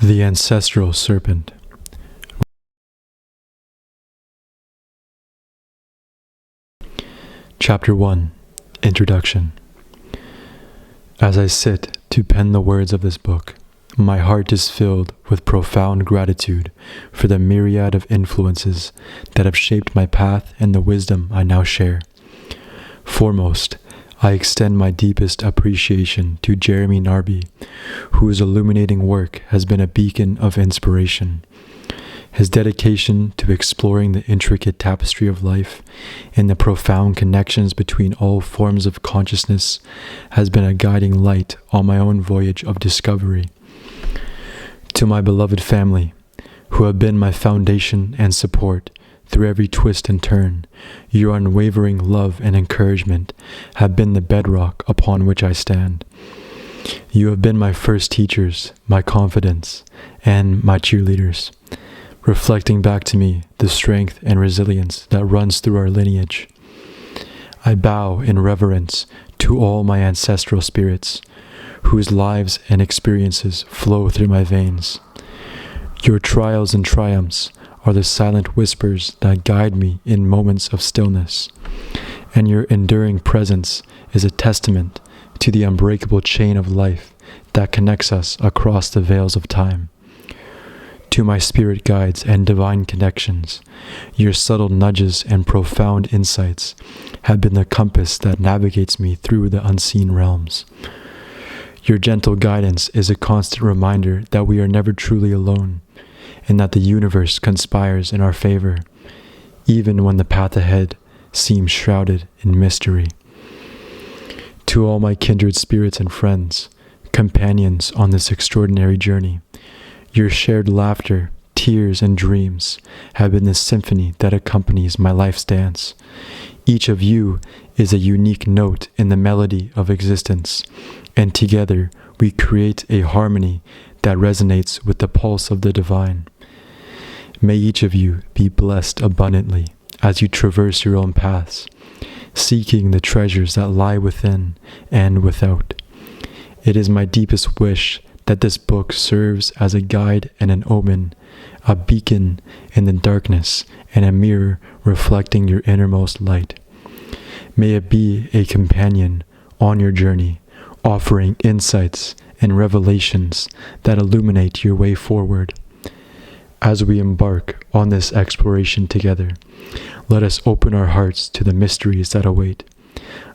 The Ancestral Serpent. Chapter 1. Introduction. As I sit to pen the words of this book, my heart is filled with profound gratitude for the myriad of influences that have shaped my path and the wisdom I now share. Foremost, I extend my deepest appreciation to Jeremy Narby, whose illuminating work has been a beacon of inspiration. His dedication to exploring the intricate tapestry of life and the profound connections between all forms of consciousness has been a guiding light on my own voyage of discovery. To my beloved family, who have been my foundation and support through every twist and turn, your unwavering love and encouragement have been the bedrock upon which I stand. You have been my first teachers, my confidants, and my cheerleaders, reflecting back to me the strength and resilience that runs through our lineage. I bow in reverence to all my ancestral spirits, whose lives and experiences flow through my veins. Your trials and triumphs are the silent whispers that guide me in moments of stillness, and your enduring presence is a testament to the unbreakable chain of life that connects us across the veils of time. To my spirit guides and divine connections, your subtle nudges and profound insights have been the compass that navigates me through the unseen realms. Your gentle guidance is a constant reminder that we are never truly alone, and that the universe conspires in our favor, even when the path ahead seems shrouded in mystery. To all my kindred spirits and friends, companions on this extraordinary journey, your shared laughter, tears, and dreams have been the symphony that accompanies my life's dance. Each of you is a unique note in the melody of existence, and together we create a harmony that resonates with the pulse of the divine. May each of you be blessed abundantly as you traverse your own paths, seeking the treasures that lie within and without. It is my deepest wish that this book serves as a guide and an omen, a beacon in the darkness and a mirror reflecting your innermost light. May it be a companion on your journey, offering insights and revelations that illuminate your way forward. As we embark on this exploration together, let us open our hearts to the mysteries that await.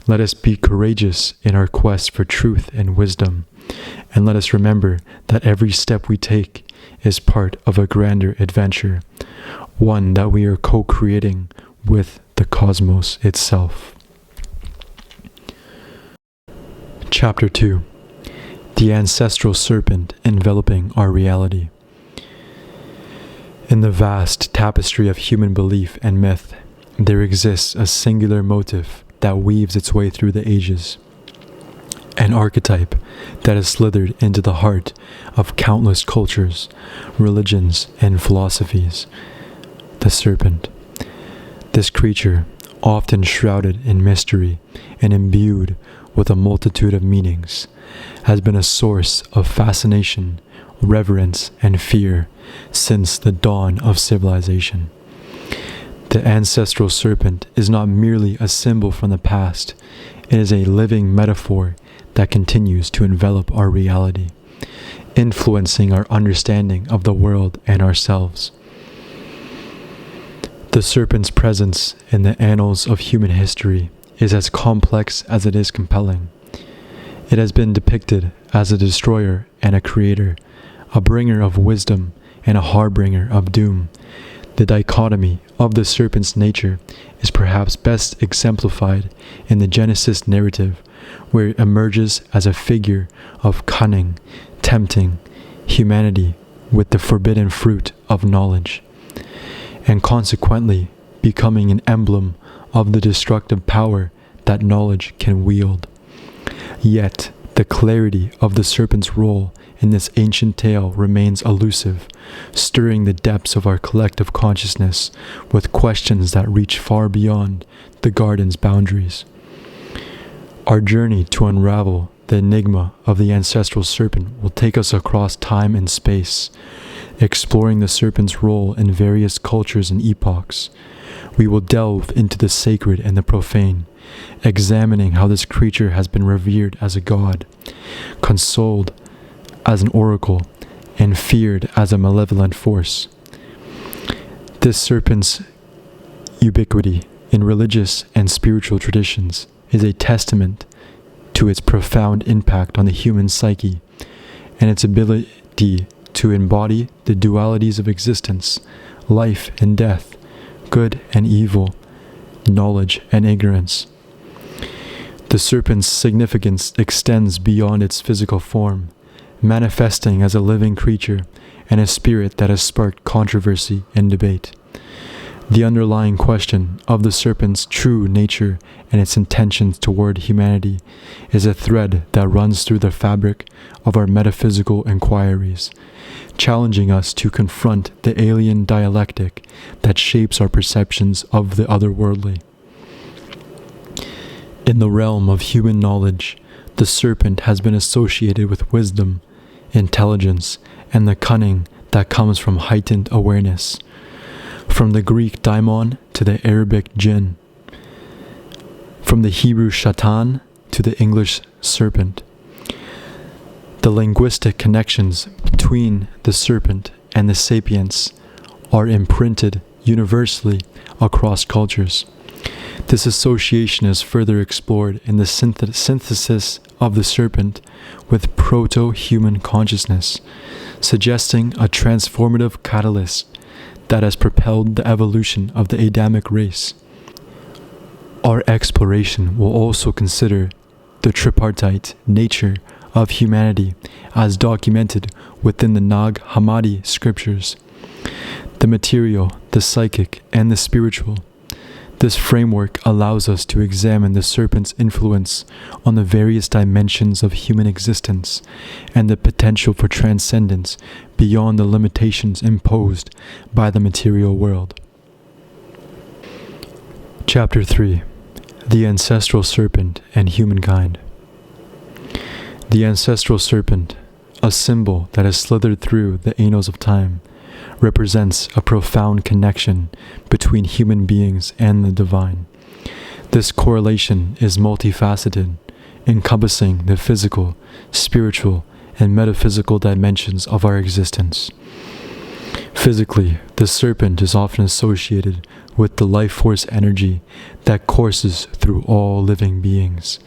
Let us be courageous in our quest for truth and wisdom, and let us remember that every step we take is part of a grander adventure, one that we are co-creating with the cosmos itself. Chapter 2. The Ancestral Serpent Enveloping Our Reality. In the vast tapestry of human belief and myth, there exists a singular motif that weaves its way through the ages. An archetype that has slithered into the heart of countless cultures, religions, and philosophies. The serpent. This creature, often shrouded in mystery and imbued with a multitude of meanings, has been a source of fascination, reverence, and fear since the dawn of civilization. The ancestral serpent is not merely a symbol from the past, it is a living metaphor that continues to envelop our reality, influencing our understanding of the world and ourselves. The serpent's presence in the annals of human history is as complex as it is compelling. It has been depicted as a destroyer and a creator, a bringer of wisdom and a harbinger of doom. The dichotomy of the serpent's nature is perhaps best exemplified in the Genesis narrative, where it emerges as a figure of cunning, tempting humanity with the forbidden fruit of knowledge, and consequently becoming an emblem of the destructive power that knowledge can wield. Yet, the clarity of the serpent's role in this ancient tale remains elusive, stirring the depths of our collective consciousness with questions that reach far beyond the garden's boundaries. Our journey to unravel the enigma of the Ancestral Serpent will take us across time and space, exploring the serpent's role in various cultures and epochs. We will delve into the sacred and the profane, examining how this creature has been revered as a god, consoled as an oracle, and feared as a malevolent force. This serpent's ubiquity in religious and spiritual traditions is a testament to its profound impact on the human psyche and its ability to embody the dualities of existence, life and death, good and evil, knowledge and ignorance. The serpent's significance extends beyond its physical form, manifesting as a living creature and a spirit that has sparked controversy and debate. The underlying question of the serpent's true nature and its intentions toward humanity is a thread that runs through the fabric of our metaphysical inquiries, challenging us to confront the alien dialectic that shapes our perceptions of the otherworldly. In the realm of human knowledge, the serpent has been associated with wisdom, intelligence, and the cunning that comes from heightened awareness. From the Greek daimon to the Arabic jinn, from the Hebrew shaitan to the English serpent. The linguistic connections between the serpent and the sapience are imprinted universally across cultures. This association is further explored in the synthesis of the serpent with proto-human consciousness, suggesting a transformative catalyst that has propelled the evolution of the Adamic race. Our exploration will also consider the tripartite nature of humanity as documented within the Nag Hammadi scriptures: the material, the psychic, and the spiritual. This framework allows us to examine the serpent's influence on the various dimensions of human existence and the potential for transcendence beyond the limitations imposed by the material world. Chapter 3: The Ancestral Serpent and Humankind. The Ancestral Serpent, a symbol that has slithered through the annals of time, represents a profound connection between human beings and the divine. This correlation is multifaceted, encompassing the physical, spiritual, and metaphysical dimensions of our existence. Physically, the serpent is often associated with the life force energy that courses through all living beings.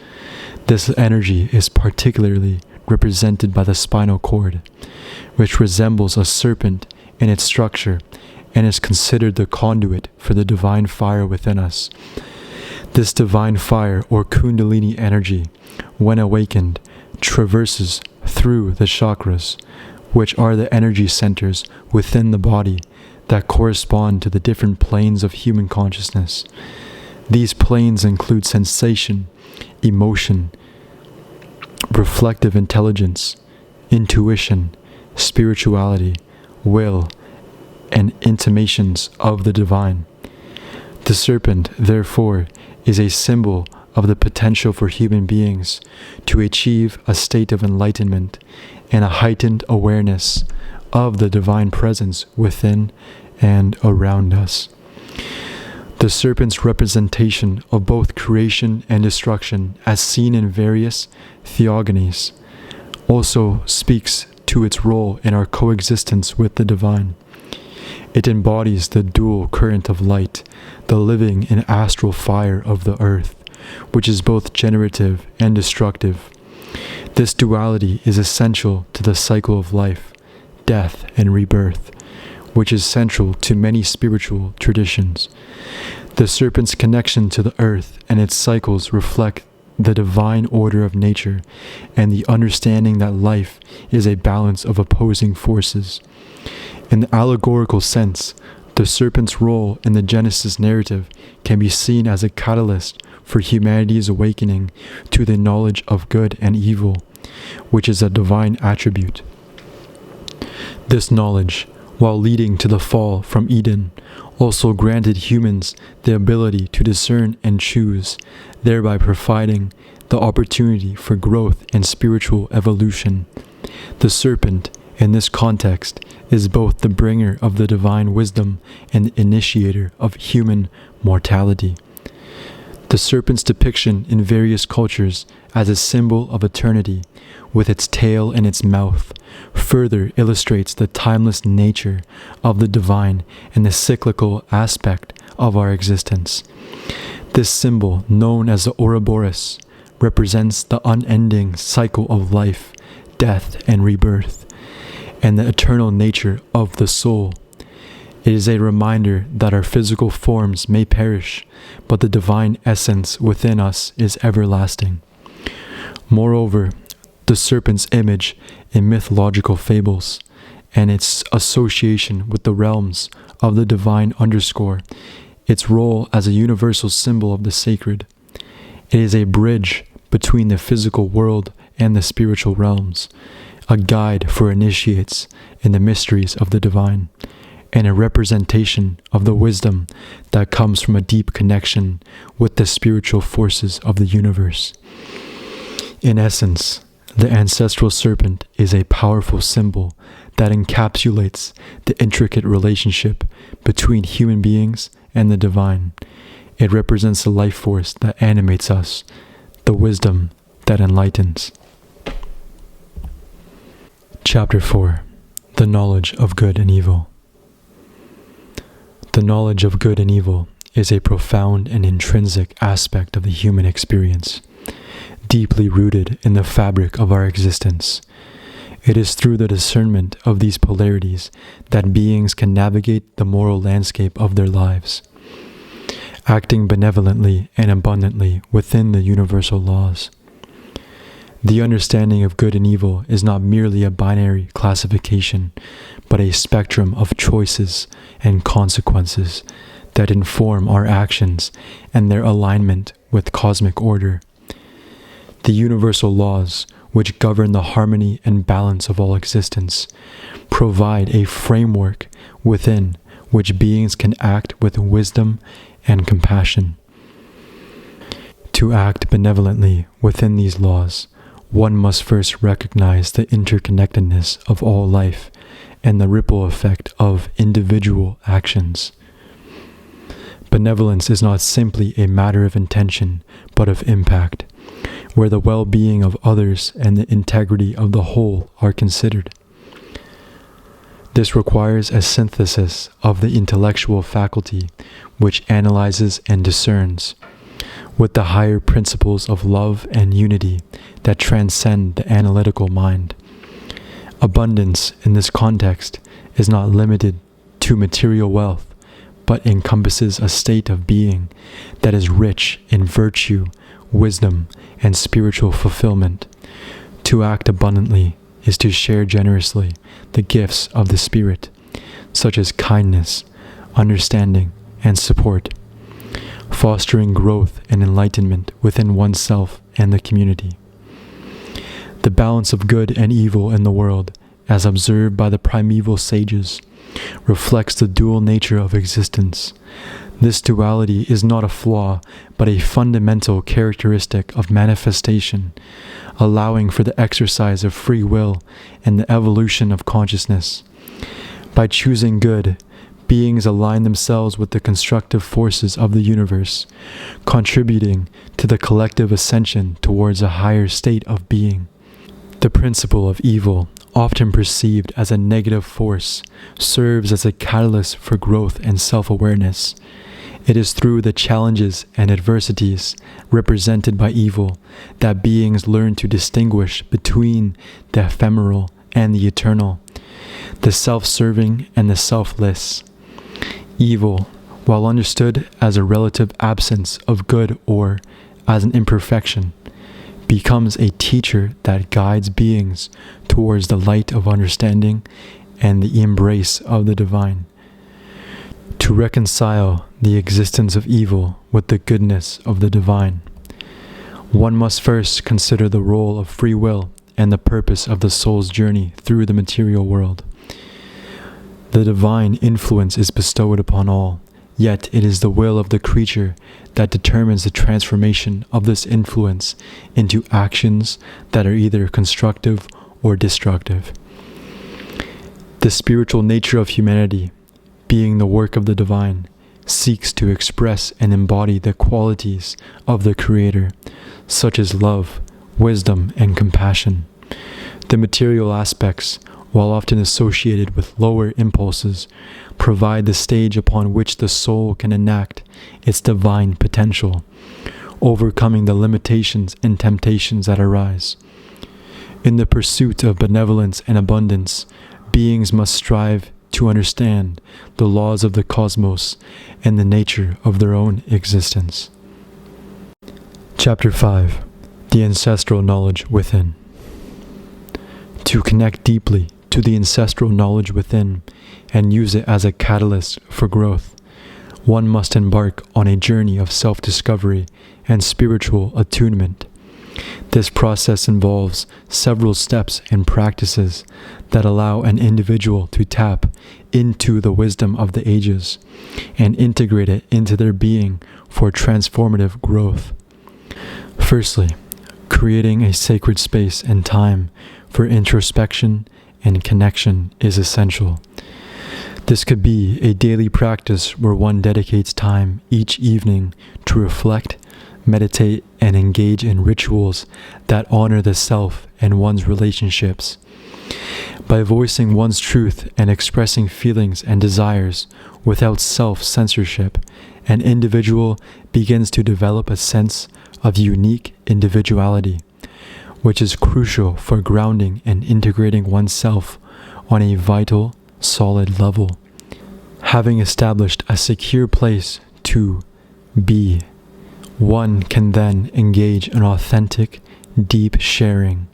This energy is particularly represented by the spinal cord, which resembles a serpent in its structure and is considered the conduit for the divine fire within us. This divine fire or kundalini energy, when awakened, traverses through the chakras, which are the energy centers within the body that correspond to the different planes of human consciousness. These planes include sensation, emotion, reflective intelligence, intuition, spirituality, will, and intimations of the divine. The serpent, therefore, is a symbol of the potential for human beings to achieve a state of enlightenment and a heightened awareness of the divine presence within and around us. The serpent's representation of both creation and destruction, as seen in various theogonies, also speaks to its role in our coexistence with the divine. It embodies the dual current of light, the living and astral fire of the earth, which is both generative and destructive. This duality is essential to the cycle of life, death, and rebirth, which is central to many spiritual traditions. The serpent's connection to the earth and its cycles reflect the divine order of nature and the understanding that life is a balance of opposing forces. In the allegorical sense, the serpent's role in the Genesis narrative can be seen as a catalyst for humanity's awakening to the knowledge of good and evil, which is a divine attribute. This knowledge, while leading to the fall from Eden, also granted humans the ability to discern and choose, thereby providing the opportunity for growth and spiritual evolution. The serpent, in this context, is both the bringer of the divine wisdom and the initiator of human mortality. The serpent's depiction in various cultures as a symbol of eternity, with its tail and its mouth, further illustrates the timeless nature of the divine and the cyclical aspect of our existence. This symbol, known as the Ouroboros, represents the unending cycle of life, death, and rebirth, and the eternal nature of the soul. It is a reminder that our physical forms may perish, but the divine essence within us is everlasting. Moreover, the serpent's image in mythological fables and its association with the realms of the divine underscore its role as a universal symbol of the sacred. It is a bridge between the physical world and the spiritual realms, a guide for initiates in the mysteries of the divine, and a representation of the wisdom that comes from a deep connection with the spiritual forces of the universe. In essence, the ancestral serpent is a powerful symbol that encapsulates the intricate relationship between human beings and the divine. It represents the life force that animates us, the wisdom that enlightens. Chapter 4. The Knowledge of Good and Evil. The knowledge of good and evil is a profound and intrinsic aspect of the human experience, deeply rooted in the fabric of our existence. It is through the discernment of these polarities that beings can navigate the moral landscape of their lives, acting benevolently and abundantly within the universal laws. The understanding of good and evil is not merely a binary classification, but a spectrum of choices and consequences that inform our actions and their alignment with cosmic order. The universal laws, which govern the harmony and balance of all existence, provide a framework within which beings can act with wisdom and compassion. To act benevolently within these laws, one must first recognize the interconnectedness of all life and the ripple effect of individual actions. Benevolence is not simply a matter of intention, but of impact, where the well-being of others and the integrity of the whole are considered. This requires a synthesis of the intellectual faculty, which analyzes and discerns, with the higher principles of love and unity that transcend the analytical mind. Abundance in this context is not limited to material wealth, but encompasses a state of being that is rich in virtue, wisdom, and spiritual fulfillment. To act abundantly is to share generously the gifts of the Spirit, such as kindness, understanding, and support, fostering growth and enlightenment within oneself and the community. The balance of good and evil in the world, as observed by the primeval sages, reflects the dual nature of existence. This duality is not a flaw, but a fundamental characteristic of manifestation, allowing for the exercise of free will and the evolution of consciousness. By choosing good, beings align themselves with the constructive forces of the universe, contributing to the collective ascension towards a higher state of being. The principle of evil, often perceived as a negative force, serves as a catalyst for growth and self-awareness. It is through the challenges and adversities represented by evil that beings learn to distinguish between the ephemeral and the eternal, the self-serving and the selfless. Evil, while understood as a relative absence of good or as an imperfection, becomes a teacher that guides beings towards the light of understanding and the embrace of the divine. To reconcile the existence of evil with the goodness of the divine, one must first consider the role of free will and the purpose of the soul's journey through the material world. The divine influence is bestowed upon all, Yet it is the will of the creature that determines the transformation of this influence into actions that are either constructive or destructive. The spiritual nature of humanity, being the work of the divine, seeks to express and embody the qualities of the Creator, such as love, wisdom, and compassion. The material aspects, while often associated with lower impulses, provide the stage upon which the soul can enact its divine potential, overcoming the limitations and temptations that arise. In the pursuit of benevolence and abundance, beings must strive to understand the laws of the cosmos and the nature of their own existence. Chapter 5. The Ancestral Knowledge Within. To connect deeply to the ancestral knowledge within and use it as a catalyst for growth, one must embark on a journey of self-discovery and spiritual attunement. This process involves several steps and practices that allow an individual to tap into the wisdom of the ages and integrate it into their being for transformative growth. Firstly, creating a sacred space and time for introspection and connection is essential. This could be a daily practice where one dedicates time each evening to reflect, meditate, and engage in rituals that honor the self and one's relationships. By voicing one's truth and expressing feelings and desires without self-censorship, an individual begins to develop a sense of unique individuality, which is crucial for grounding and integrating oneself on a vital, solid level. Having established a secure place to be, one can then engage in authentic, deep sharing.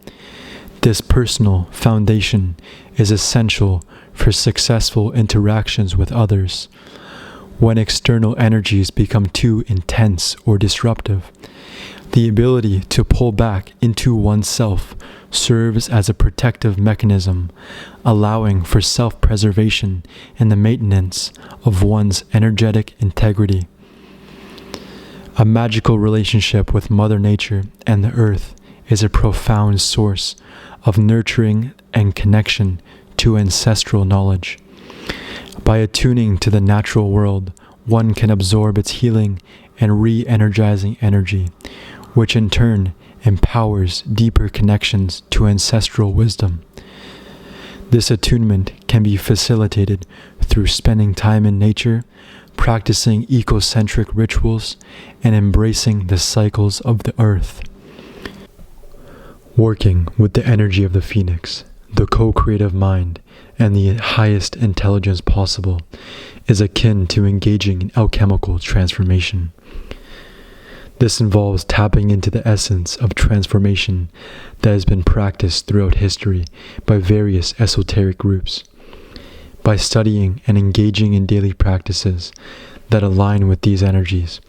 This personal foundation is essential for successful interactions with others. When external energies become too intense or disruptive, the ability to pull back into oneself serves as a protective mechanism, allowing for self-preservation and the maintenance of one's energetic integrity. A magical relationship with Mother Nature and the Earth is a profound source of nurturing and connection to ancestral knowledge. By attuning to the natural world, one can absorb its healing and re-energizing energy, which in turn empowers deeper connections to ancestral wisdom. This attunement can be facilitated through spending time in nature, practicing ecocentric rituals, and embracing the cycles of the earth. Working with the energy of the phoenix, the co-creative mind, and the highest intelligence possible is akin to engaging in alchemical transformation. This involves tapping into the essence of transformation that has been practiced throughout history by various esoteric groups. By studying and engaging in daily practices that align with these energies,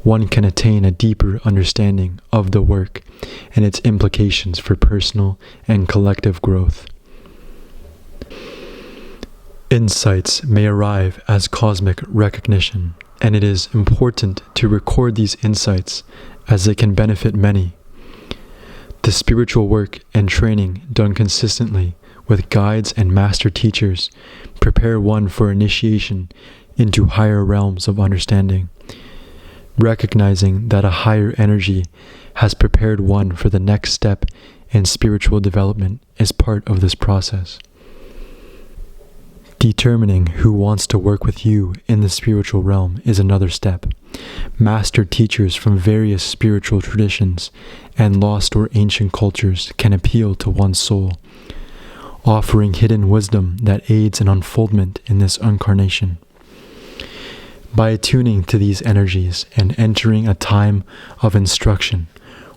one can attain a deeper understanding of the work and its implications for personal and collective growth. Insights may arrive as cosmic recognition, and it is important to record these insights as they can benefit many. The spiritual work and training done consistently with guides and master teachers prepare one for initiation into higher realms of understanding. Recognizing that a higher energy has prepared one for the next step in spiritual development is part of this process. Determining who wants to work with you in the spiritual realm is another step. Master teachers from various spiritual traditions and lost or ancient cultures can appeal to one's soul, offering hidden wisdom that aids in unfoldment in this incarnation. By attuning to these energies and entering a time of instruction,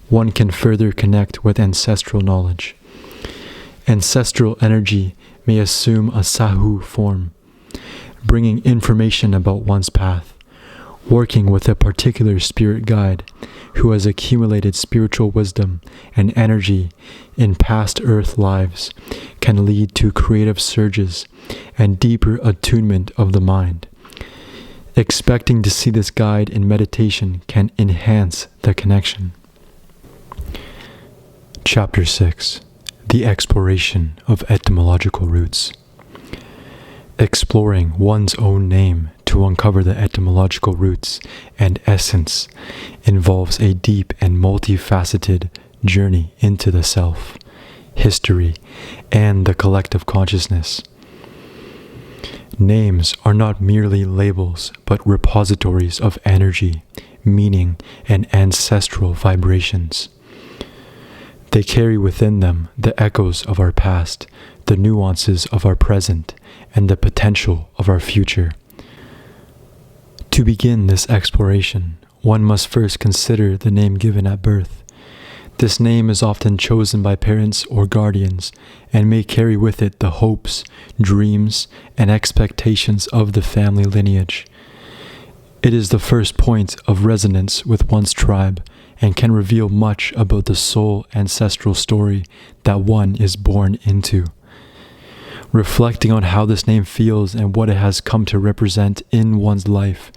one can further connect with ancestral knowledge. Ancestral energy may assume a sahu form, bringing information about one's path. Working with a particular spirit guide who has accumulated spiritual wisdom and energy in past earth lives can lead to creative surges and deeper attunement of the mind. Expecting to see this guide in meditation can enhance the connection. Chapter 6. The Exploration of Etymological Roots. Exploring one's own name to uncover the etymological roots and essence involves a deep and multifaceted journey into the self, history, and the collective consciousness. Names are not merely labels, but repositories of energy, meaning, and ancestral vibrations. They carry within them the echoes of our past, the nuances of our present, and the potential of our future. To begin this exploration, one must first consider the name given at birth. This name is often chosen by parents or guardians and may carry with it the hopes, dreams, and expectations of the family lineage. It is the first point of resonance with one's tribe and can reveal much about the soul ancestral story that one is born into. Reflecting on how this name feels and what it has come to represent in one's life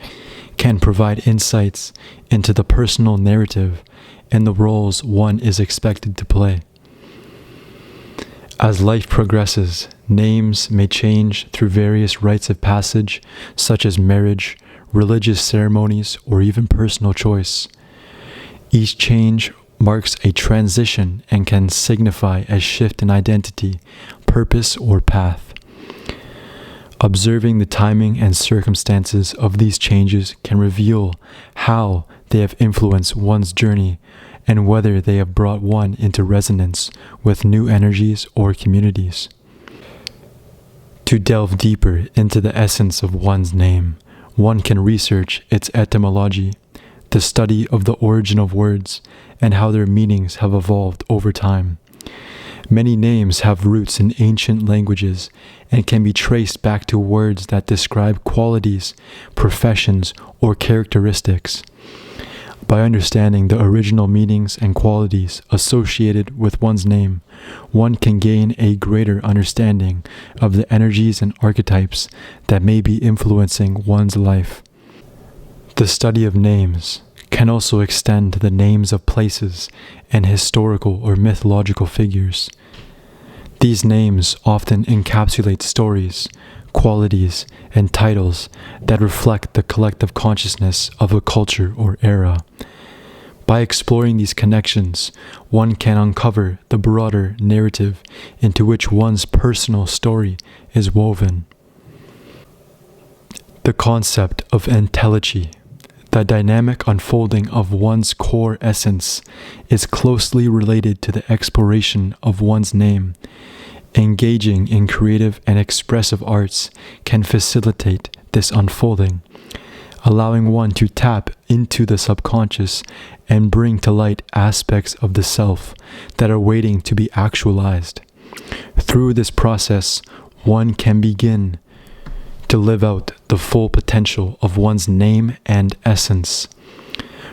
can provide insights into the personal narrative and the roles one is expected to play. As life progresses, names may change through various rites of passage, such as marriage, religious ceremonies, or even personal choice. Each change marks a transition and can signify a shift in identity, purpose, or path. Observing the timing and circumstances of these changes can reveal how they have influenced one's journey and whether they have brought one into resonance with new energies or communities. To delve deeper into the essence of one's name, one can research its etymology, the study of the origin of words, and how their meanings have evolved over time. Many names have roots in ancient languages and can be traced back to words that describe qualities, professions, or characteristics. By understanding the original meanings and qualities associated with one's name, one can gain a greater understanding of the energies and archetypes that may be influencing one's life. The study of names can also extend to the names of places and historical or mythological figures. These names often encapsulate stories, qualities, and titles that reflect the collective consciousness of a culture or era. By exploring these connections, one can uncover the broader narrative into which one's personal story is woven. The concept of entelechy, the dynamic unfolding of one's core essence, is closely related to the exploration of one's name. Engaging in creative and expressive arts can facilitate this unfolding, allowing one to tap into the subconscious and bring to light aspects of the self that are waiting to be actualized. Through this process, one can begin to live out the full potential of one's name and essence.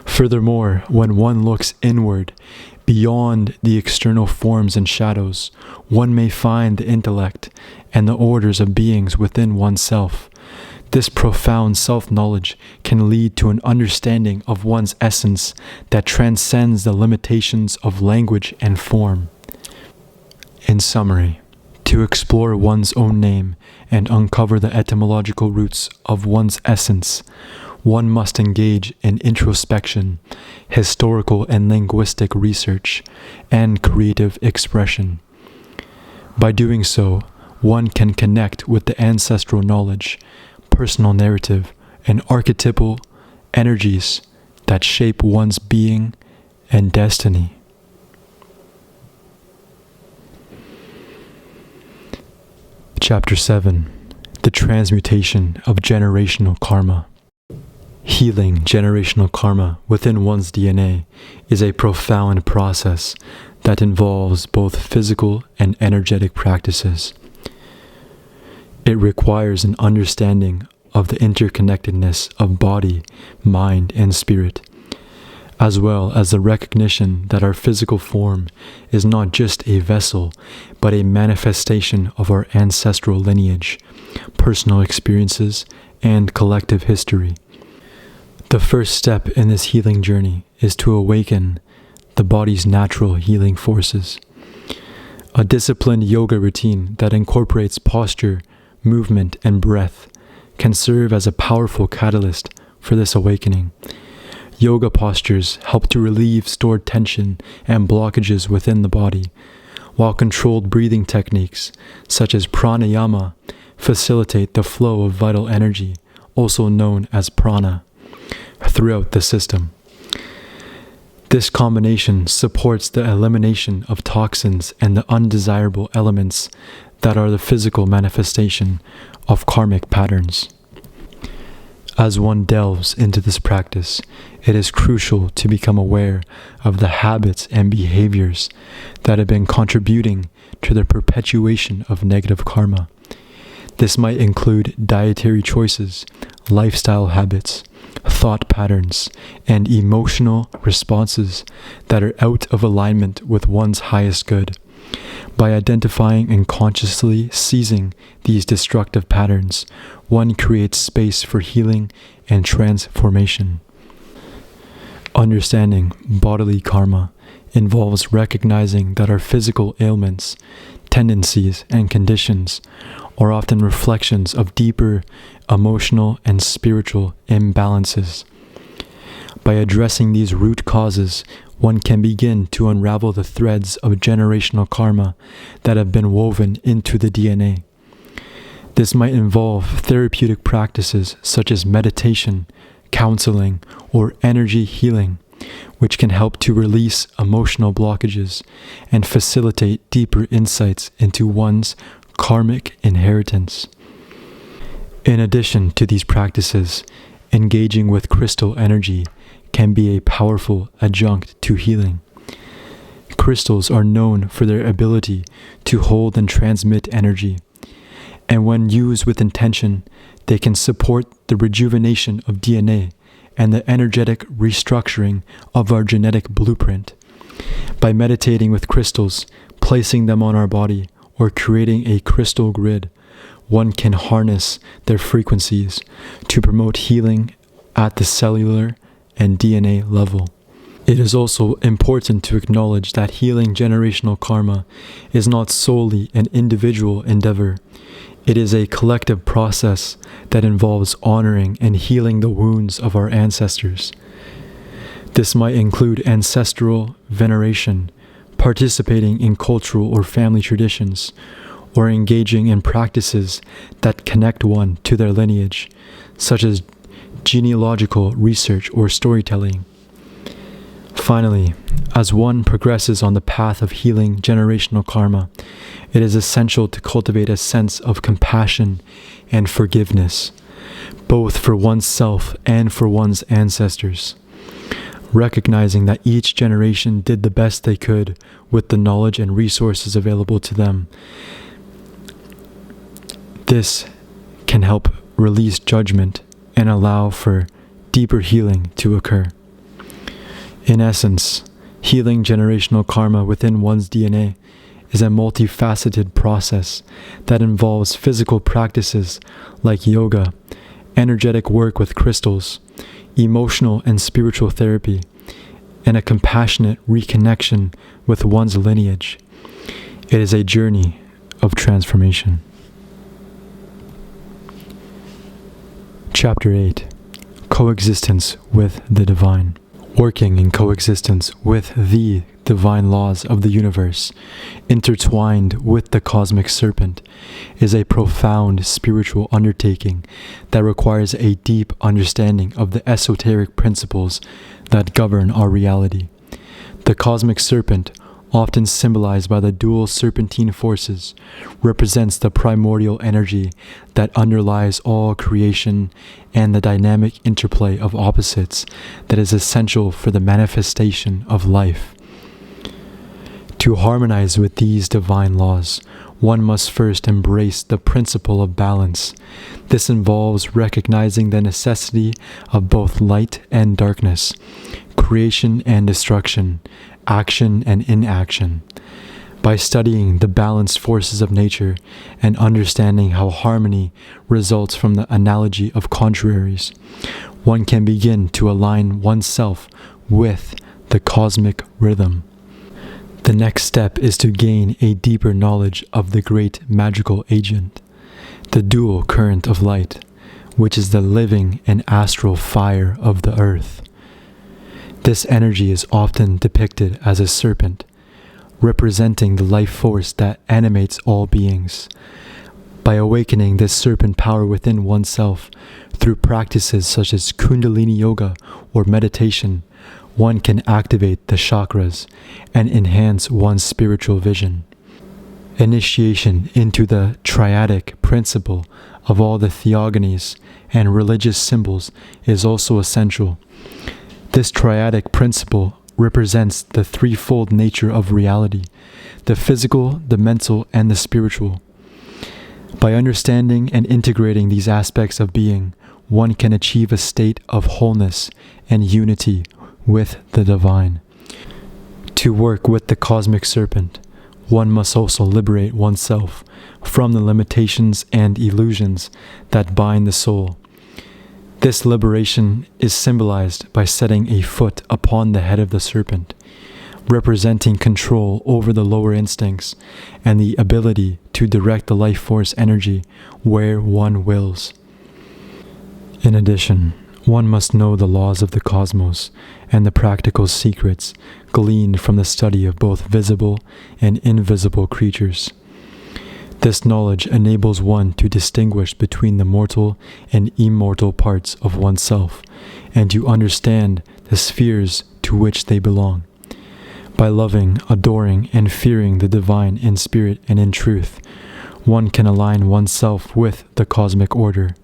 Furthermore, when one looks inward, beyond the external forms and shadows, one may find the intellect and the orders of beings within oneself. This profound self-knowledge can lead to an understanding of one's essence that transcends the limitations of language and form. In summary, to explore one's own name and uncover the etymological roots of one's essence, one must engage in introspection, historical and linguistic research, and creative expression. By doing so, one can connect with the ancestral knowledge, personal narrative, and archetypal energies that shape one's being and destiny. Chapter 7. The Transmutation of Generational Karma. Healing generational karma within one's DNA is a profound process that involves both physical and energetic practices. It requires an understanding of the interconnectedness of body, mind, and spirit, as well as the recognition that our physical form is not just a vessel, but a manifestation of our ancestral lineage, personal experiences, and collective history. The first step in this healing journey is to awaken the body's natural healing forces. A disciplined yoga routine that incorporates posture, movement, and breath can serve as a powerful catalyst for this awakening. Yoga postures help to relieve stored tension and blockages within the body, while controlled breathing techniques, such as pranayama, facilitate the flow of vital energy, also known as prana, throughout the system. This combination supports the elimination of toxins and the undesirable elements that are the physical manifestation of karmic patterns. As one delves into this practice, it is crucial to become aware of the habits and behaviors that have been contributing to the perpetuation of negative karma. This might include dietary choices, lifestyle habits, thought patterns, and emotional responses that are out of alignment with one's highest good. By identifying and consciously seizing these destructive patterns, one creates space for healing and transformation. Understanding bodily karma involves recognizing that our physical ailments, tendencies, and conditions are often reflections of deeper emotional and spiritual imbalances. By addressing these root causes, one can begin to unravel the threads of generational karma that have been woven into the DNA. This might involve therapeutic practices such as meditation, counseling, or energy healing, which can help to release emotional blockages and facilitate deeper insights into one's karmic inheritance. In addition to these practices, engaging with crystal energy can be a powerful adjunct to healing. Crystals are known for their ability to hold and transmit energy, and when used with intention, they can support the rejuvenation of DNA and the energetic restructuring of our genetic blueprint. By meditating with crystals, placing them on our body, or creating a crystal grid, one can harness their frequencies to promote healing at the cellular and DNA level. It is also important to acknowledge that healing generational karma is not solely an individual endeavor. It is a collective process that involves honoring and healing the wounds of our ancestors. This might include ancestral veneration, participating in cultural or family traditions, or engaging in practices that connect one to their lineage, such as genealogical research or storytelling. Finally, as one progresses on the path of healing generational karma, it is essential to cultivate a sense of compassion and forgiveness, both for oneself and for one's ancestors. Recognizing that each generation did the best they could with the knowledge and resources available to them. This can help release judgment and allow for deeper healing to occur. In essence, healing generational karma within one's DNA is a multifaceted process that involves physical practices like yoga, energetic work with crystals, emotional and spiritual therapy, and a compassionate reconnection with one's lineage. It is a journey of transformation. Chapter 8. Coexistence with the Divine. Working in coexistence with the divine laws of the universe, intertwined with the cosmic serpent, is a profound spiritual undertaking that requires a deep understanding of the esoteric principles that govern our reality. The cosmic serpent, often symbolized by the dual serpentine forces, represents the primordial energy that underlies all creation and the dynamic interplay of opposites that is essential for the manifestation of life. To harmonize with these divine laws, one must first embrace the principle of balance. This involves recognizing the necessity of both light and darkness, creation and destruction, action and inaction. By studying the balanced forces of nature and understanding how harmony results from the analogy of contraries, one can begin to align oneself with the cosmic rhythm. The next step is to gain a deeper knowledge of the great magical agent, the dual current of light, which is the living and astral fire of the earth. This energy is often depicted as a serpent, representing the life force that animates all beings. By awakening this serpent power within oneself through practices such as Kundalini Yoga or meditation, one can activate the chakras and enhance one's spiritual vision. Initiation into the triadic principle of all the theogonies and religious symbols is also essential. This triadic principle represents the threefold nature of reality: the physical, the mental, and the spiritual. By understanding and integrating these aspects of being, one can achieve a state of wholeness and unity with the divine. To work with the cosmic serpent, one must also liberate oneself from the limitations and illusions that bind the soul. This liberation is symbolized by setting a foot upon the head of the serpent, representing control over the lower instincts and the ability to direct the life force energy where one wills. In addition, one must know the laws of the cosmos and the practical secrets gleaned from the study of both visible and invisible creatures. This knowledge enables one to distinguish between the mortal and immortal parts of oneself and to understand the spheres to which they belong. By loving, adoring, and fearing the divine in spirit and in truth, one can align oneself with the cosmic order.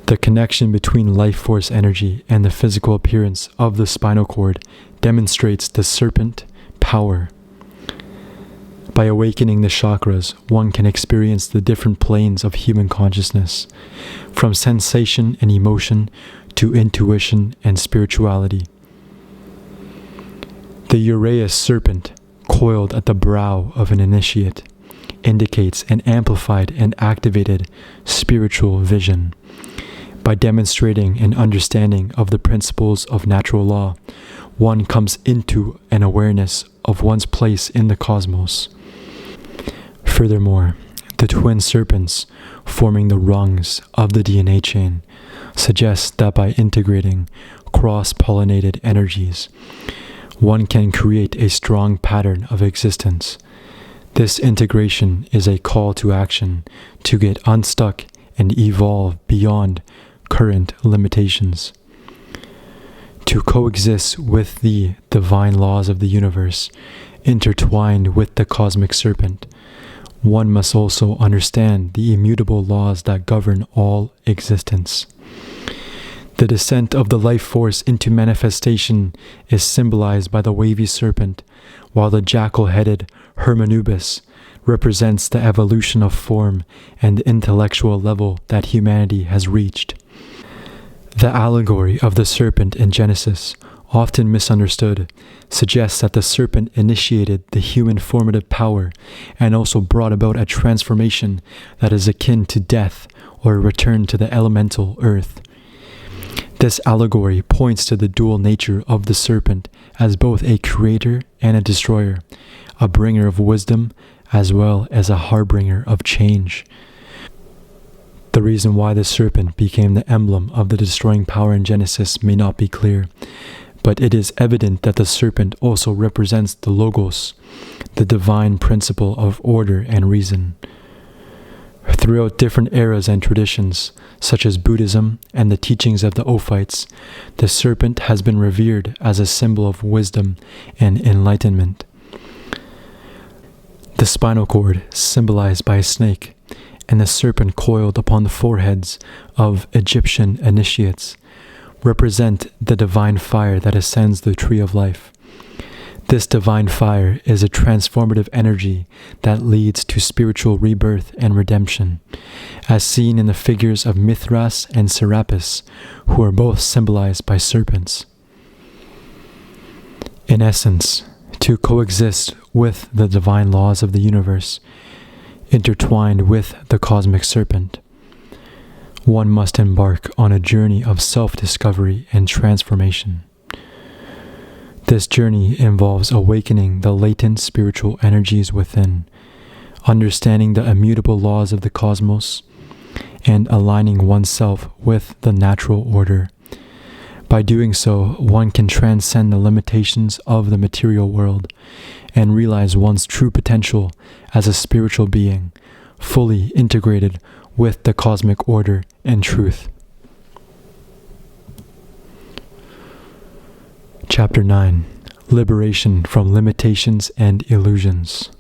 The connection between life force energy and the physical appearance of the spinal cord demonstrates the serpent power. By awakening the chakras, one can experience the different planes of human consciousness, from sensation and emotion to intuition and spirituality. The Uraeus serpent, coiled at the brow of an initiate, indicates an amplified and activated spiritual vision. By demonstrating an understanding of the principles of natural law, one comes into an awareness of one's place in the cosmos. Furthermore, the twin serpents, forming the rungs of the DNA chain, suggest that by integrating cross-pollinated energies, one can create a strong pattern of existence. This integration is a call to action to get unstuck and evolve beyond current limitations. To coexist with the divine laws of the universe, intertwined with the cosmic serpent, one must also understand the immutable laws that govern all existence. The descent of the life force into manifestation is symbolized by the wavy serpent, while the jackal-headed Hermanubis represents the evolution of form and the intellectual level that humanity has reached. The allegory of the serpent in Genesis, often misunderstood, suggests that the serpent initiated the human formative power and also brought about a transformation that is akin to death or a return to the elemental earth. This allegory points to the dual nature of the serpent as both a creator and a destroyer, a bringer of wisdom as well as a harbinger of change. The reason why the serpent became the emblem of the destroying power in Genesis may not be clear, but it is evident that the serpent also represents the Logos, the divine principle of order and reason. Throughout different eras and traditions, such as Buddhism and the teachings of the Ophites, the serpent has been revered as a symbol of wisdom and enlightenment. The spinal cord, symbolized by a snake, and the serpent coiled upon the foreheads of Egyptian initiates, represent the divine fire that ascends the tree of life. This divine fire is a transformative energy that leads to spiritual rebirth and redemption, as seen in the figures of Mithras and Serapis, who are both symbolized by serpents. In essence, to coexist with the divine laws of the universe, intertwined with the cosmic serpent, one must embark on a journey of self-discovery and transformation. This journey involves awakening the latent spiritual energies within, understanding the immutable laws of the cosmos, and aligning oneself with the natural order. By doing so, one can transcend the limitations of the material world and realize one's true potential as a spiritual being, fully integrated with the cosmic order and truth. Chapter 9. Liberation from Limitations and Illusions.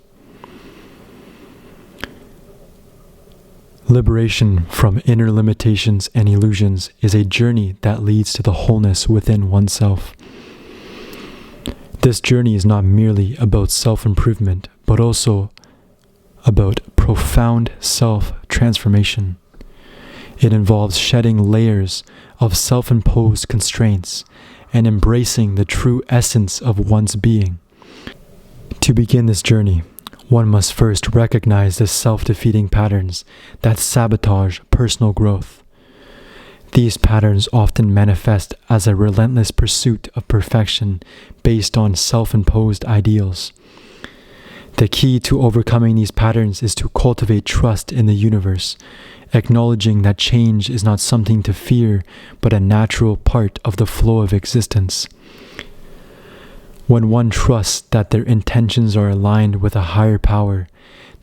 Liberation from inner limitations and illusions is a journey that leads to the wholeness within oneself. This journey is not merely about self-improvement, but also about profound self-transformation. It involves shedding layers of self-imposed constraints and embracing the true essence of one's being. To begin this journey, one must first recognize the self-defeating patterns that sabotage personal growth. These patterns often manifest as a relentless pursuit of perfection based on self-imposed ideals. The key to overcoming these patterns is to cultivate trust in the universe, acknowledging that change is not something to fear, but a natural part of the flow of existence. When one trusts that their intentions are aligned with a higher power,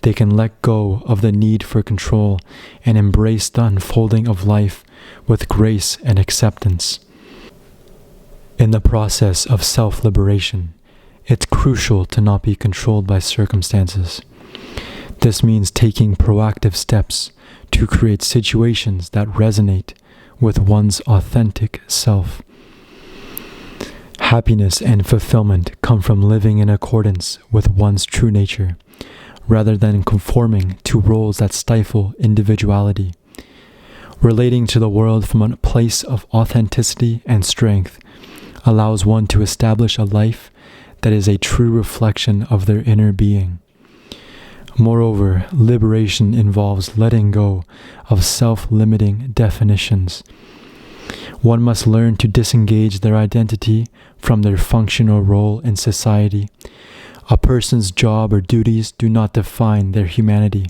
they can let go of the need for control and embrace the unfolding of life with grace and acceptance. In the process of self-liberation, it's crucial to not be controlled by circumstances. This means taking proactive steps to create situations that resonate with one's authentic self. Happiness and fulfillment come from living in accordance with one's true nature, rather than conforming to roles that stifle individuality. Relating to the world from a place of authenticity and strength allows one to establish a life that is a true reflection of their inner being. Moreover, liberation involves letting go of self-limiting definitions. One must learn to disengage their identity from their function or role in society. A person's job or duties do not define their humanity.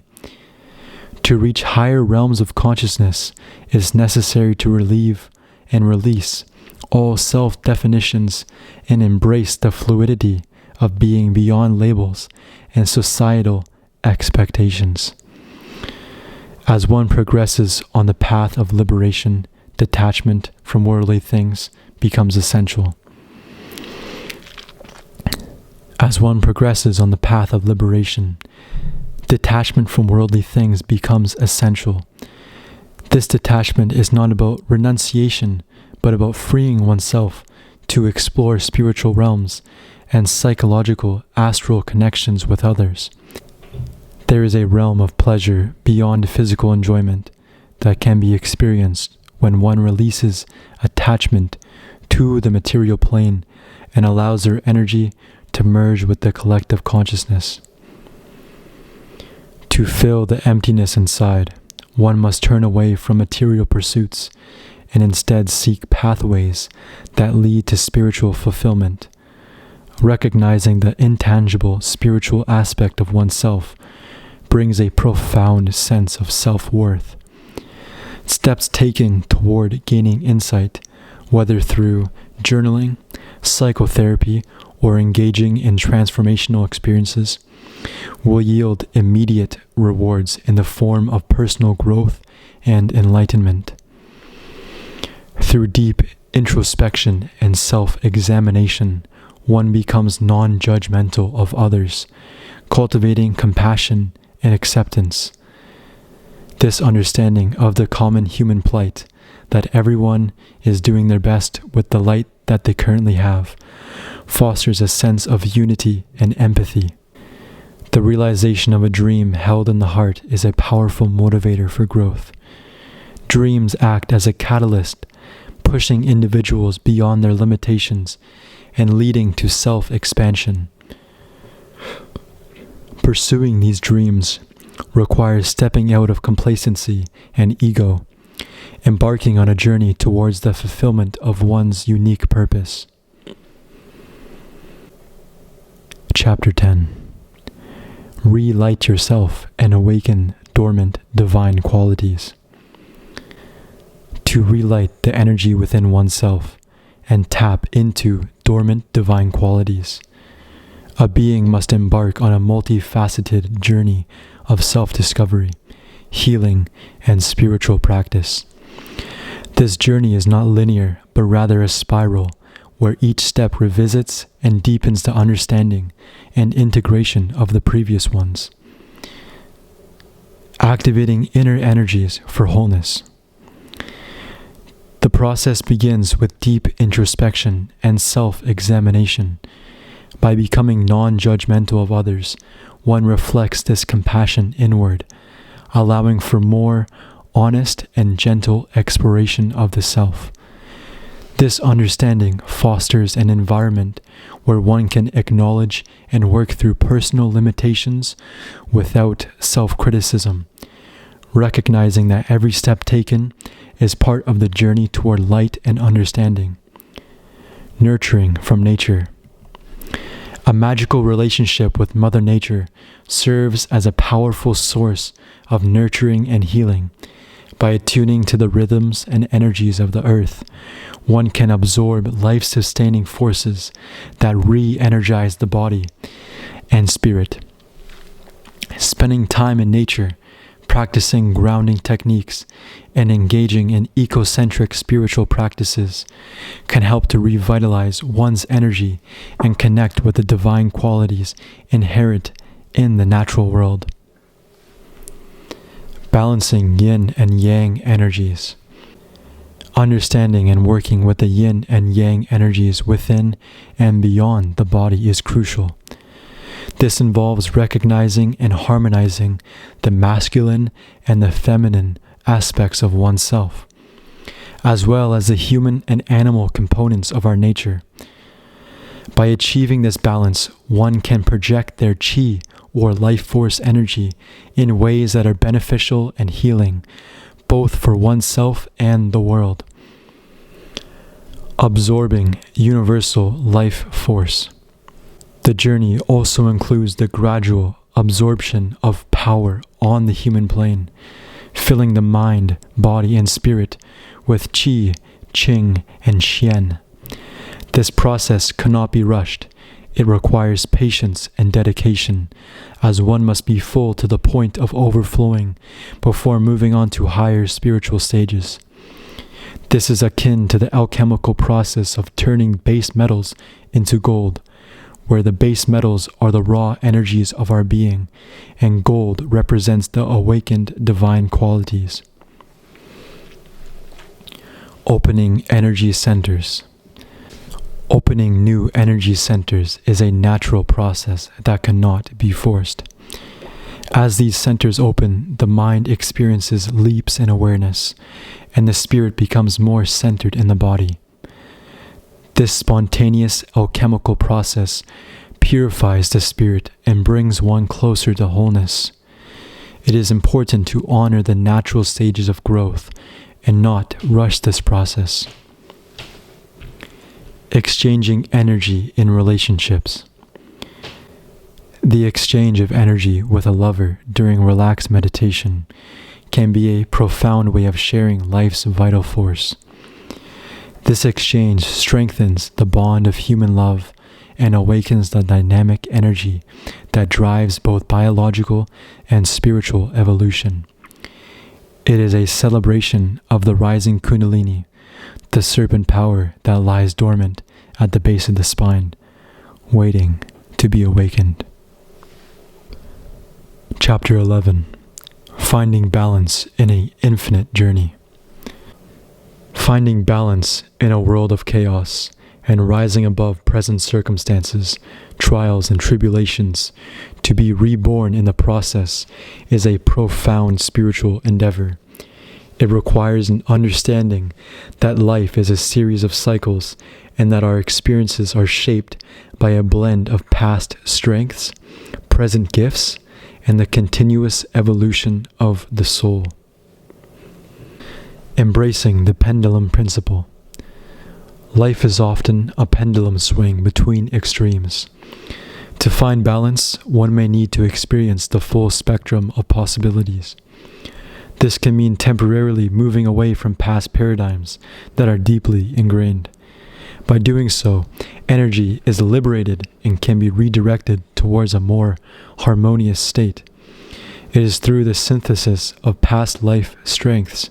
To reach higher realms of consciousness, it is necessary to relieve and release all self-definitions and embrace the fluidity of being beyond labels and societal expectations. As one progresses on the path of liberation, detachment from worldly things becomes essential. As one progresses on the path of liberation, detachment from worldly things becomes essential. This detachment is not about renunciation, but about freeing oneself to explore spiritual realms and psychological astral connections with others. There is a realm of pleasure beyond physical enjoyment that can be experienced when one releases attachment to the material plane and allows their energy to merge with the collective consciousness. To fill the emptiness inside, one must turn away from material pursuits and instead seek pathways that lead to spiritual fulfillment. Recognizing the intangible spiritual aspect of oneself brings a profound sense of self-worth. Steps taken toward gaining insight, whether through journaling, psychotherapy, or engaging in transformational experiences, will yield immediate rewards in the form of personal growth and enlightenment. Through deep introspection and self-examination, one becomes non-judgmental of others, cultivating compassion and acceptance. This understanding of the common human plight, that everyone is doing their best with the light that they currently have, fosters a sense of unity and empathy. The realization of a dream held in the heart is a powerful motivator for growth. Dreams act as a catalyst, pushing individuals beyond their limitations and leading to self-expansion. Pursuing these dreams requires stepping out of complacency and ego, embarking on a journey towards the fulfillment of one's unique purpose. Chapter 10. Relight yourself and awaken dormant divine qualities. To relight the energy within oneself and tap into dormant divine qualities, a being must embark on a multifaceted journey of self-discovery, healing, and spiritual practice. This journey is not linear, but rather a spiral where each step revisits and deepens the understanding and integration of the previous ones, activating inner energies for wholeness. The process begins with deep introspection and self-examination. By becoming non-judgmental of others, one reflects this compassion inward, allowing for more honest and gentle exploration of the self. This understanding fosters an environment where one can acknowledge and work through personal limitations without self-criticism, recognizing that every step taken is part of the journey toward light and understanding. Nurturing from nature. A magical relationship with Mother Nature serves as a powerful source of nurturing and healing. By attuning to the rhythms and energies of the earth, one can absorb life-sustaining forces that re-energize the body and spirit. Spending time in nature, practicing grounding techniques, and engaging in ecocentric spiritual practices can help to revitalize one's energy and connect with the divine qualities inherent in the natural world. Balancing yin and yang energies. Understanding and working with the yin and yang energies within and beyond the body is crucial. This involves recognizing and harmonizing the masculine and the feminine aspects of oneself, as well as the human and animal components of our nature. By achieving this balance, one can project their chi or life force energy in ways that are beneficial and healing, both for oneself and the world. Absorbing universal life force. The journey also includes the gradual absorption of power on the human plane, filling the mind, body, and spirit with qi, qing, and xian. This process cannot be rushed. It requires patience and dedication, as one must be full to the point of overflowing before moving on to higher spiritual stages. This is akin to the alchemical process of turning base metals into gold, where the base metals are the raw energies of our being, and gold represents the awakened divine qualities. Opening energy centers. Opening new energy centers is a natural process that cannot be forced. As these centers open, the mind experiences leaps in awareness, and the spirit becomes more centered in the body. This spontaneous alchemical process purifies the spirit and brings one closer to wholeness. It is important to honor the natural stages of growth and not rush this process. Exchanging energy in relationships. The exchange of energy with a lover during relaxed meditation can be a profound way of sharing life's vital force. This exchange strengthens the bond of human love and awakens the dynamic energy that drives both biological and spiritual evolution. It is a celebration of the rising Kundalini, the serpent power that lies dormant at the base of the spine, waiting to be awakened. Chapter 11. Finding balance in an infinite journey. Finding balance in a world of chaos and rising above present circumstances, trials, and tribulations, to be reborn in the process is a profound spiritual endeavor. It requires an understanding that life is a series of cycles and that our experiences are shaped by a blend of past strengths, present gifts, and the continuous evolution of the soul. Embracing the pendulum principle. Life is often a pendulum swing between extremes. To find balance, one may need to experience the full spectrum of possibilities. This can mean temporarily moving away from past paradigms that are deeply ingrained. By doing so, energy is liberated and can be redirected towards a more harmonious state. It is through the synthesis of past life strengths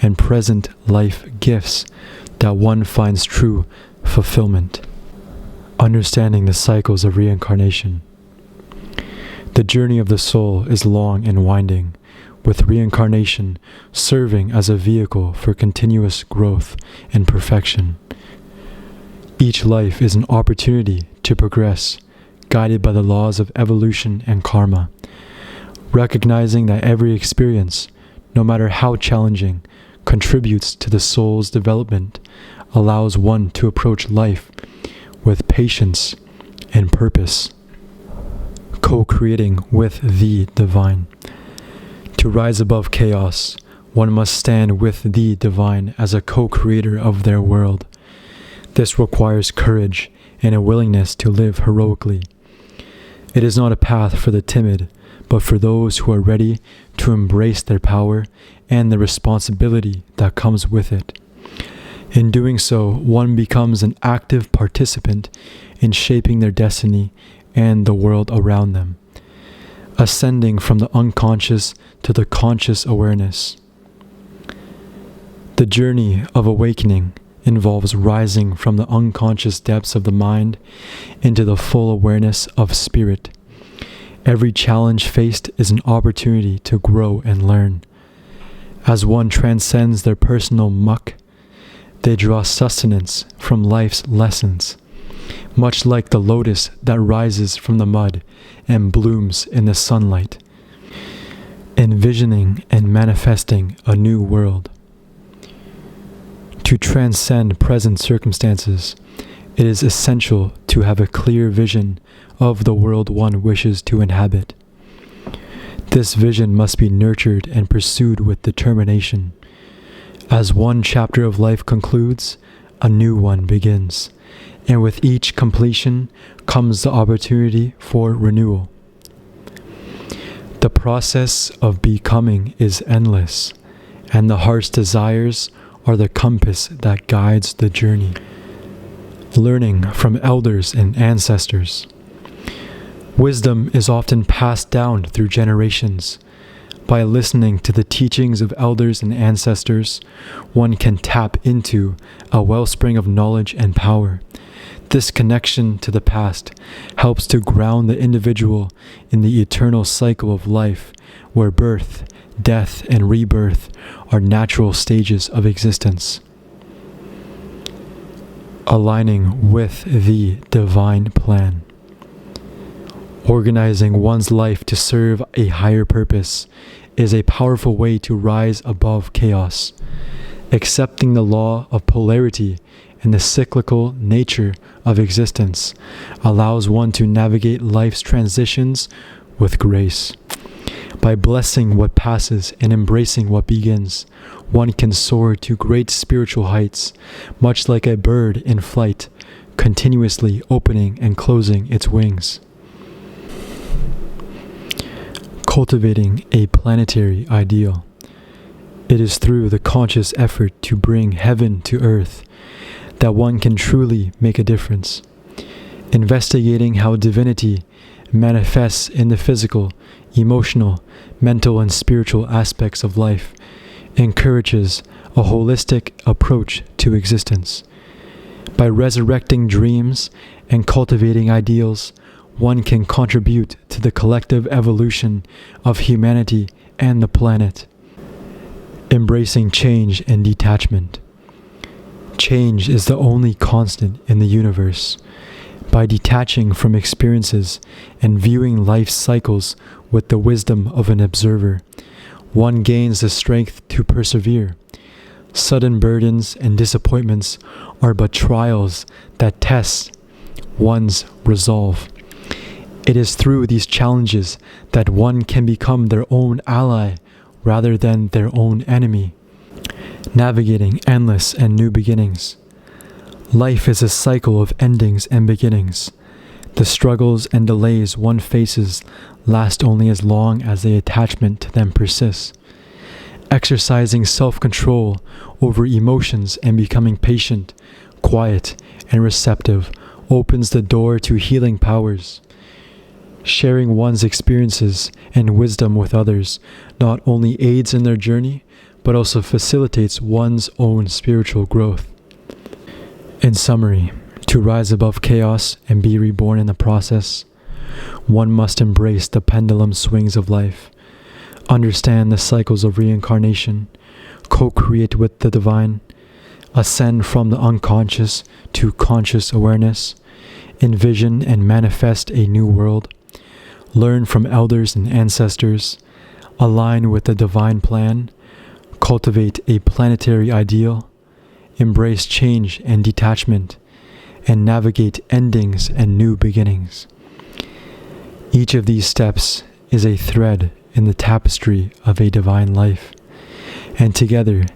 and present life gifts that one finds true fulfillment. Understanding the cycles of reincarnation. The journey of the soul is long and winding, with reincarnation serving as a vehicle for continuous growth and perfection. Each life is an opportunity to progress, guided by the laws of evolution and karma. Recognizing that every experience, no matter how challenging, contributes to the soul's development, allows one to approach life with patience and purpose, co-creating with the divine. To rise above chaos, one must stand with the divine as a co-creator of their world. This requires courage and a willingness to live heroically. It is not a path for the timid, but for those who are ready to embrace their power and the responsibility that comes with it. In doing so, one becomes an active participant in shaping their destiny and the world around them, ascending from the unconscious to the conscious awareness. The journey of awakening involves rising from the unconscious depths of the mind into the full awareness of spirit. Every challenge faced is an opportunity to grow and learn. As one transcends their personal muck, they draw sustenance from life's lessons, much like the lotus that rises from the mud and blooms in the sunlight, envisioning and manifesting a new world. To transcend present circumstances, it is essential to have a clear vision of the world one wishes to inhabit. This vision must be nurtured and pursued with determination. As one chapter of life concludes, a new one begins, and with each completion comes the opportunity for renewal. The process of becoming is endless, and the heart's desires are the compass that guides the journey. Learning from elders and ancestors. Wisdom is often passed down through generations. By listening to the teachings of elders and ancestors, one can tap into a wellspring of knowledge and power. This connection to the past helps to ground the individual in the eternal cycle of life, where birth, death, and rebirth are natural stages of existence. Aligning with the divine plan. Organizing one's life to serve a higher purpose is a powerful way to rise above chaos. Accepting the law of polarity and the cyclical nature of existence allows one to navigate life's transitions with grace. By blessing what passes and embracing what begins, one can soar to great spiritual heights, much like a bird in flight, continuously opening and closing its wings. Cultivating a planetary ideal. It is through the conscious effort to bring heaven to earth that one can truly make a difference. Investigating how divinity manifests in the physical, emotional, mental, and spiritual aspects of life encourages a holistic approach to existence. By resurrecting dreams and cultivating ideals, one can contribute to the collective evolution of humanity and the planet. Embracing change and detachment. Change is the only constant in the universe. By detaching from experiences and viewing life's cycles with the wisdom of an observer, one gains the strength to persevere. Sudden burdens and disappointments are but trials that test one's resolve. It is through these challenges that one can become their own ally rather than their own enemy, navigating endless and new beginnings. Life is a cycle of endings and beginnings. The struggles and delays one faces last only as long as the attachment to them persists. Exercising self-control over emotions and becoming patient, quiet, and receptive opens the door to healing powers. Sharing one's experiences and wisdom with others not only aids in their journey, but also facilitates one's own spiritual growth. In summary, to rise above chaos and be reborn in the process, one must embrace the pendulum swings of life, understand the cycles of reincarnation, co-create with the divine, ascend from the unconscious to conscious awareness, envision and manifest a new world, learn from elders and ancestors, align with the divine plan, cultivate a planetary ideal, embrace change and detachment, and navigate endings and new beginnings. Each of these steps is a thread in the tapestry of a divine life, and together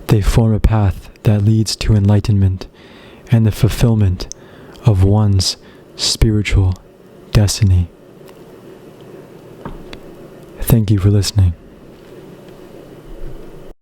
they form a path that leads to enlightenment and the fulfillment of one's spiritual destiny. Thank you for listening.